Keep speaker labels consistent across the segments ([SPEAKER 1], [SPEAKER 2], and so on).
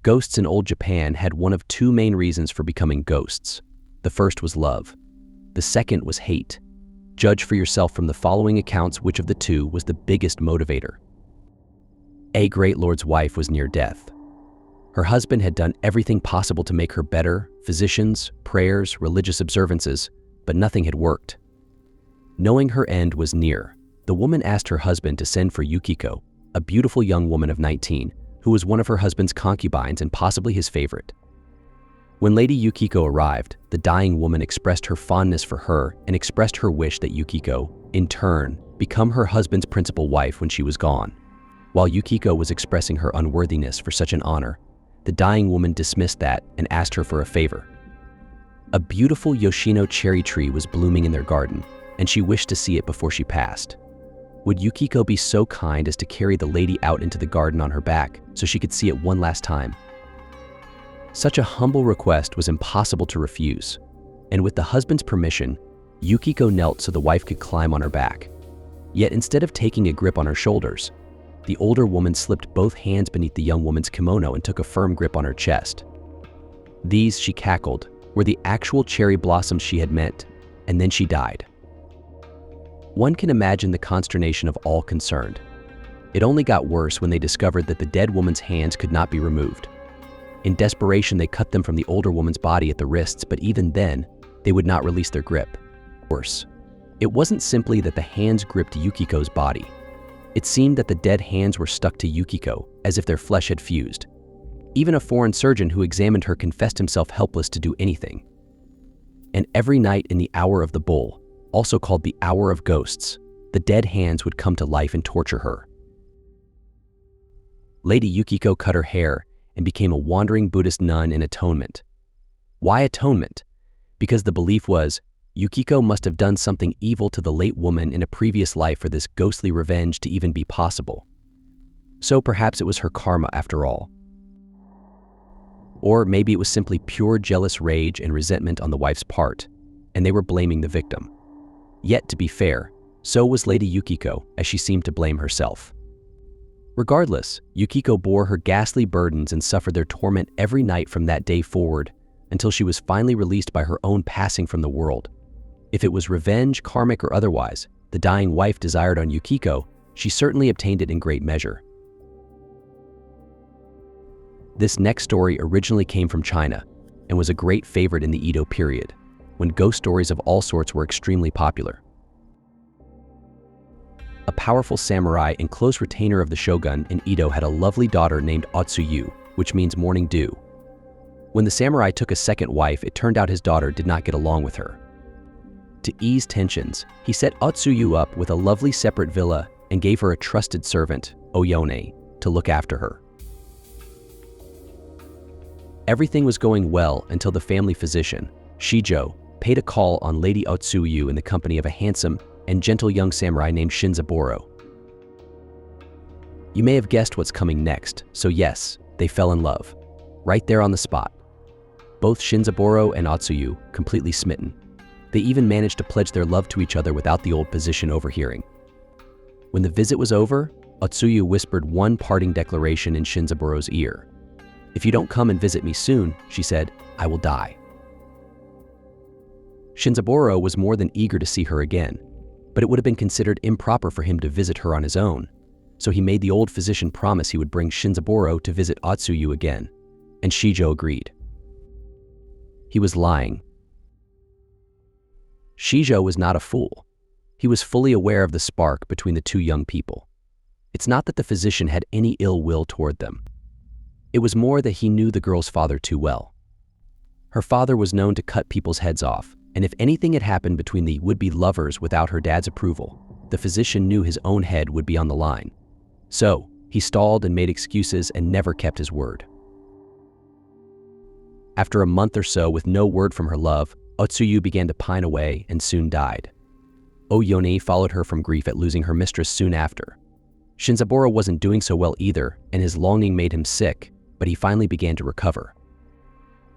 [SPEAKER 1] Ghosts in old Japan had one of two main reasons for becoming ghosts. The first was love. The second was hate. Judge for yourself from the following accounts which of the two was the biggest motivator. A great lord's wife was near death. Her husband had done everything possible to make her better, physicians, prayers, religious observances, but nothing had worked. Knowing her end was near, the woman asked her husband to send for Yukiko, a beautiful young woman of 19, who was one of her husband's concubines and possibly his favorite. When Lady Yukiko arrived, the dying woman expressed her fondness for her and expressed her wish that Yukiko, in turn, become her husband's principal wife when she was gone. While Yukiko was expressing her unworthiness for such an honor, the dying woman dismissed that and asked her for a favor. A beautiful Yoshino cherry tree was blooming in their garden, and she wished to see it before she passed. Would Yukiko be so kind as to carry the lady out into the garden on her back so she could see it one last time? Such a humble request was impossible to refuse, and with the husband's permission, Yukiko knelt so the wife could climb on her back. Yet instead of taking a grip on her shoulders, the older woman slipped both hands beneath the young woman's kimono and took a firm grip on her chest. These, she cackled, were the actual cherry blossoms she had meant, and then she died. One can imagine the consternation of all concerned. It only got worse when they discovered that the dead woman's hands could not be removed. In desperation, they cut them from the older woman's body at the wrists, but even then, they would not release their grip. Worse, it wasn't simply that the hands gripped Yukiko's body. It seemed that the dead hands were stuck to Yukiko, as if their flesh had fused. Even a foreign surgeon who examined her confessed himself helpless to do anything. And every night in the hour of the bull, also called the hour of ghosts, the dead hands would come to life and torture her. Lady Yukiko cut her hair and became a wandering Buddhist nun in atonement. Why atonement? Because the belief was, Yukiko must have done something evil to the late woman in a previous life for this ghostly revenge to even be possible. So perhaps it was her karma after all. Or maybe it was simply pure jealous rage and resentment on the wife's part, and they were blaming the victim. Yet, to be fair, so was Lady Yukiko, as she seemed to blame herself. Regardless, Yukiko bore her ghastly burdens and suffered their torment every night from that day forward, until she was finally released by her own passing from the world. If it was revenge, karmic or otherwise, the dying wife desired on Yukiko, she certainly obtained it in great measure. This next story originally came from China and was a great favorite in the Edo period, when ghost stories of all sorts were extremely popular. A powerful samurai and close retainer of the shogun in Edo had a lovely daughter named Otsuyu, which means morning dew. When the samurai took a second wife, it turned out his daughter did not get along with her. To ease tensions, he set Otsuyu up with a lovely separate villa and gave her a trusted servant, Oyone, to look after her. Everything was going well until the family physician, Shijo, paid a call on Lady Otsuyu in the company of a handsome and gentle young samurai named Shinzaburo. You may have guessed what's coming next, so yes, they fell in love, right there on the spot. Both Shinzaburo and Otsuyu completely smitten. They even managed to pledge their love to each other without the old physician overhearing. When the visit was over, Otsuyu whispered one parting declaration in Shinzaburo's ear. "If you don't come and visit me soon," she said, "I will die." Shinzaburo was more than eager to see her again, but it would have been considered improper for him to visit her on his own, so he made the old physician promise he would bring Shinzaburo to visit Otsuyu again, and Shijo agreed. He was lying. Shijo was not a fool. He was fully aware of the spark between the two young people. It's not that the physician had any ill will toward them. It was more that he knew the girl's father too well. Her father was known to cut people's heads off, and if anything had happened between the would-be lovers without her dad's approval, the physician knew his own head would be on the line. So, he stalled and made excuses and never kept his word. After a month or so with no word from her love, Otsuyu began to pine away and soon died. Oyone followed her from grief at losing her mistress soon after. Shinzaburo wasn't doing so well either, and his longing made him sick, but he finally began to recover.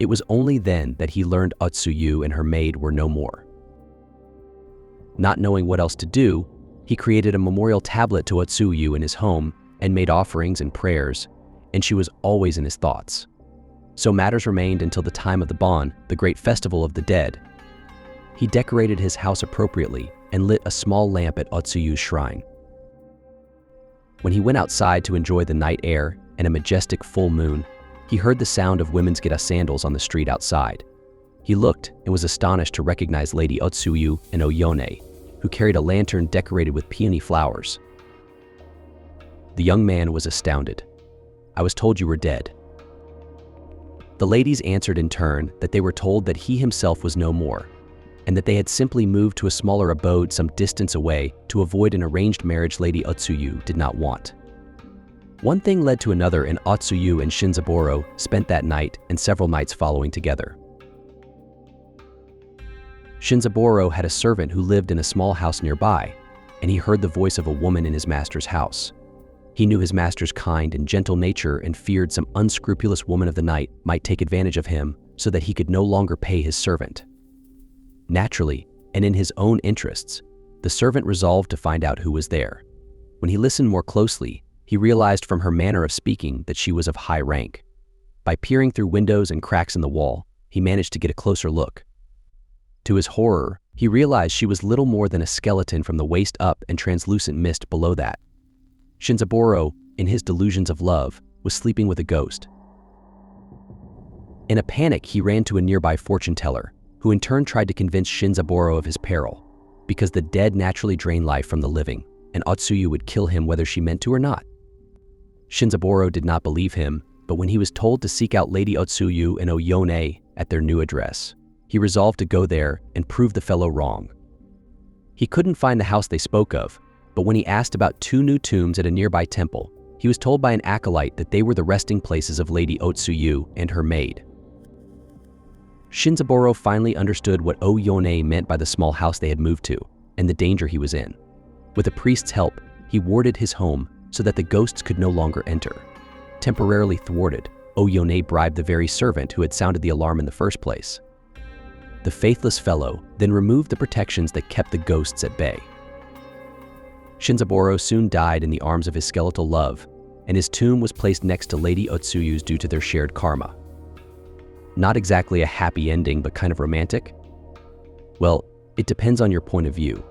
[SPEAKER 1] It was only then that he learned Otsuyu and her maid were no more. Not knowing what else to do, he created a memorial tablet to Otsuyu in his home and made offerings and prayers, and she was always in his thoughts. So matters remained until the time of the Bon, the great festival of the dead. He decorated his house appropriately and lit a small lamp at Otsuyu's shrine. When he went outside to enjoy the night air and a majestic full moon, he heard the sound of women's geta sandals on the street outside. He looked and was astonished to recognize Lady Otsuyu and Oyone, who carried a lantern decorated with peony flowers. The young man was astounded. "I was told you were dead." The ladies answered in turn that they were told that he himself was no more, and that they had simply moved to a smaller abode some distance away to avoid an arranged marriage Lady Otsuyu did not want. One thing led to another, and Otsuyu and Shinzaburo spent that night and several nights following together. Shinzaburo had a servant who lived in a small house nearby, and he heard the voice of a woman in his master's house. He knew his master's kind and gentle nature and feared some unscrupulous woman of the night might take advantage of him so that he could no longer pay his servant. Naturally, and in his own interests, the servant resolved to find out who was there. When he listened more closely, he realized from her manner of speaking that she was of high rank. By peering through windows and cracks in the wall, he managed to get a closer look. To his horror, he realized she was little more than a skeleton from the waist up and translucent mist below that. Shinzaburo, in his delusions of love, was sleeping with a ghost. In a panic, he ran to a nearby fortune teller, who in turn tried to convince Shinzaburo of his peril, because the dead naturally drain life from the living, and Otsuyu would kill him whether she meant to or not. Shinzaburo did not believe him, but when he was told to seek out Lady Otsuyu and Oyone at their new address, he resolved to go there and prove the fellow wrong. He couldn't find the house they spoke of, but when he asked about 2 new tombs at a nearby temple, he was told by an acolyte that they were the resting places of Lady Otsuyu and her maid. Shinzaburo finally understood what Oyone meant by the small house they had moved to, and the danger he was in. With a priest's help, he warded his home so that the ghosts could no longer enter. Temporarily thwarted, Oyone bribed the very servant who had sounded the alarm in the first place. The faithless fellow then removed the protections that kept the ghosts at bay. Shinzaburo soon died in the arms of his skeletal love, and his tomb was placed next to Lady Otsuyu's due to their shared karma. Not exactly a happy ending, but kind of romantic? Well, it depends on your point of view.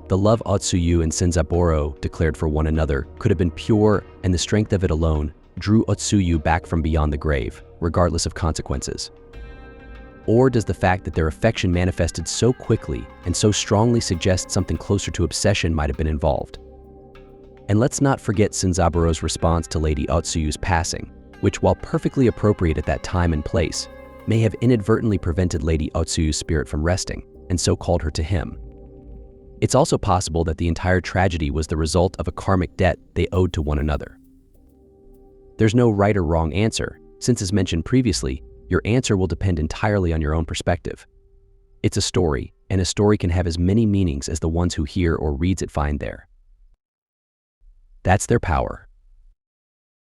[SPEAKER 1] The love Otsuyu and Shinzaburo declared for one another could have been pure, and the strength of it alone drew Otsuyu back from beyond the grave, regardless of consequences. Or does the fact that their affection manifested so quickly and so strongly suggest something closer to obsession might have been involved? And let's not forget Shinzaburo's response to Lady Otsuyu's passing, which, while perfectly appropriate at that time and place, may have inadvertently prevented Lady Otsuyu's spirit from resting, and so called her to him. It's also possible that the entire tragedy was the result of a karmic debt they owed to one another. There's no right or wrong answer, since as mentioned previously, your answer will depend entirely on your own perspective. It's a story, and a story can have as many meanings as the ones who hear or reads it find there. That's their power.